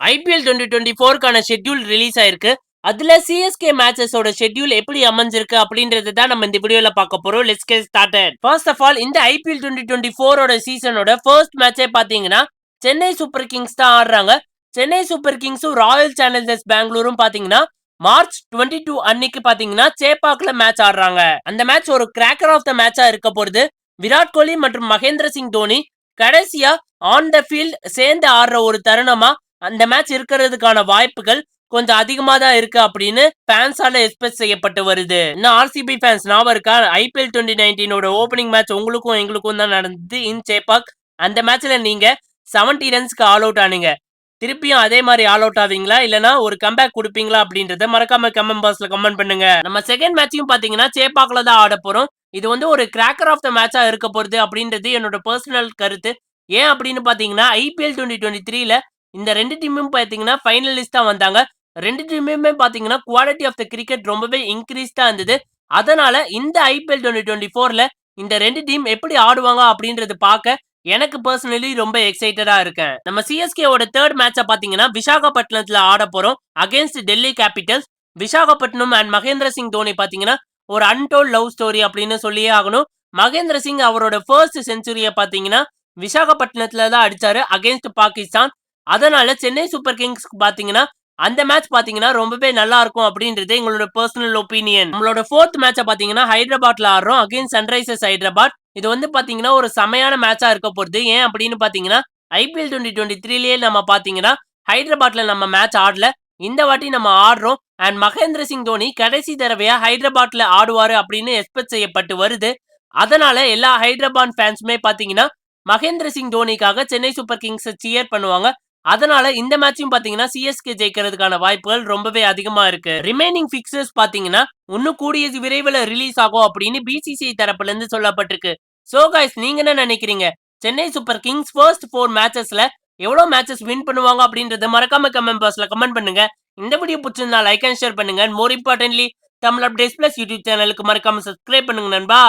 IPL 2024க்கான schedule release ஆயிருக்கு. அதுல CSK மேட்சஸோட schedule எப்படி அமைஞ்சிருக்கு அப்படின்றது தான் நம்ம இந்த வீடியோல பார்க்க போறோம். Let's get started. First of all இந்த ஐபிஎல் 2024ஓட சீசனோட ஃபர்ஸ்ட் மேட்சே பாத்தீங்கன்னா சென்னை சூப்பர் கிங்ஸ் தான் ஆடுறாங்க. சென்னை சூப்பர் கிங்ஸும் ராயல் சேலஞ்சர்ஸ் பெங்களூரும் பாத்தீங்கன்னா மார்ச் 22 அன்னைக்கு பாத்தீங்கன்னா சேப்பாக்ல மேட்ச் ஆடுறாங்க. அந்த மேட்ச் ஒரு கிராக்கர் ஆஃப் த மேட்சா இருக்க போறது. விராட் கோலி மற்றும் மகேந்திர சிங் தோனி கடைசியா ஆன் த ஃபீல்ட் சேர்ந்து ஆடுற ஒரு தருணமா அந்த மேட்ச் இருக்கிறதுக்கான வாய்ப்புகள் கொஞ்சம் அதிகமா தான் இருக்கு அப்படின்னு ஃபேன்ஸால எக்ஸ்பெக்ட் செய்யப்பட்டு வருது. இன்னும் ஆர்சிபி ஃபேன்ஸ் ஞாபகம் இருக்கா? ஐபிஎல் 2019ஓட ஓப்பனிங் மேட்ச் உங்களுக்கும் எங்களுக்கும் தான் நடந்தது இன் சேப்பாக். அந்த மேட்ச்ல நீங்க 70 ரன்ஸ்க்கு ஆல் அவுட் ஆனீங்க. திருப்பியும் அதே மாதிரி ஆல் அவுட் ஆவீங்களா இல்லனா ஒரு கம்பேக் கொடுப்பீங்களா அப்படின்றத மறக்காம கமெண்ட் பாக்ஸ்ல கமெண்ட் பண்ணுங்க. நம்ம செகண்ட் மேட்சையும் பாத்தீங்கன்னா சேப்பாக்ல தான் ஆட போறோம். இது வந்து ஒரு கிராக்கர் ஆஃப் த மேட்சா இருக்க போறது அப்படின்றது என்னோட பர்சனல் கருத்து. ஏன் அப்படின்னு பாத்தீங்கன்னா ஐபிஎல் 2023ல இந்த ரெண்டு டீமும் பாத்தீங்கன்னா ஃபைனலிஸ்டா வந்தாங்க. ரெண்டு டீமுமே பாத்தீங்கன்னா குவாலிட்டி ஆஃப் த கிரிக்கெட் ரொம்பவே இன்க்ரீஸ்டா இருந்தது. அதனால இந்த ஐபிஎல் 2024ல இந்த ரெண்டு டீம் எப்படி ஆடுவாங்க அப்படின்றது பார்க்க எனக்கு பர்சனலி ரொம்ப எக்ஸைட்டடா இருக்கேன். நம்ம சிஎஸ்கேவோட தேர்ட் மேட்ச பாத்தீங்கன்னா விசாகப்பட்டினத்துல ஆட போறோம் against Delhi Capitals. Visakhapatnam and Mahendra Singh Dhoni பாத்தீங்கன்னா ஒரு அன்டோல்ட் லவ் ஸ்டோரி அப்படின்னு சொல்லியே ஆகணும். மகேந்திர சிங் அவரோட ஃபர்ஸ்ட் செஞ்சுரிய பாத்தீங்கன்னா விசாகப்பட்டினத்துல தான் அடிச்சாரு அகைன்ஸ்ட் பாகிஸ்தான். அதனால சென்னை சூப்பர் கிங்ஸ் பாத்தீங்கன்னா அந்த மேட்ச் பாத்தீங்கன்னா ரொம்பவே நல்லா இருக்கும் அப்படின்றது எங்களோட பர்சனல் ஒப்பீனியன். நம்மளோட ஃபோர்த் மேட்ச பாத்தீங்கன்னா ஹைதராபாத்ல ஆடுறோம் அகைன்ஸ்ட் சன்ரைசர்ஸ் ஹைதராபாத். இது வந்து பாத்தீங்கன்னா ஒரு செமையான மேட்சா இருக்க போகுது. ஏன் அப்படின்னு பாத்தீங்கன்னா ஐபிஎல் 2023லயே நம்ம பாத்தீங்கன்னா ஹைதராபாத்ல நம்ம மேட்ச் ஆடல. இந்த வாட்டி நம்ம ஆடுறோம் அண்ட் மகேந்திர சிங் தோனி கடைசி தடவையா ஹைதராபாத்ல ஆடுவாரு அப்படின்னு எக்ஸ்பெக்ட் செய்யப்பட்டு வருது. அதனால எல்லா ஹைதராபாத் ஃபேன்ஸுமே பாத்தீங்கன்னா மகேந்திர சிங் தோனிக்காக சென்னை சூப்பர் கிங்ஸ் சியர் பண்ணுவாங்க. அதனால இந்த மேட்சும் பாத்தீங்கன்னா சிஎஸ்கே ஜெயிக்கிறதுக்கான வாய்ப்புகள் ரொம்பவே அதிகமா இருக்கு. ரிமைனிங் பிக்சர்ஸ் பாத்தீங்கன்னா இன்னும் கூடிய விரைவில் ரிலீஸ் ஆகும் அப்படின்னு பிசிசிஐ தரப்புல இருந்து சொல்லப்பட்டிருக்கு. சோ கைஸ், நீங்க என்ன நினைக்கிறீங்க? சென்னை சூப்பர் கிங்ஸ் ஃபர்ஸ்ட் 4 மேட்சஸ்ல எவ்வளவு மேட்சஸ் வின் பண்ணுவாங்க அப்படின்றத மறக்காம கமெண்ட் பாக்ஸ்ல கமெண்ட் பண்ணுங்க. இந்த வீடியோ பிடிச்சிருந்தா லைக் அண்ட் ஷேர் பண்ணுங்க. More importantly Tamil updates plus YouTube சேனலுக்கு மறக்காம சப்ஸ்கிரைப் பண்ணுங்க நண்பா.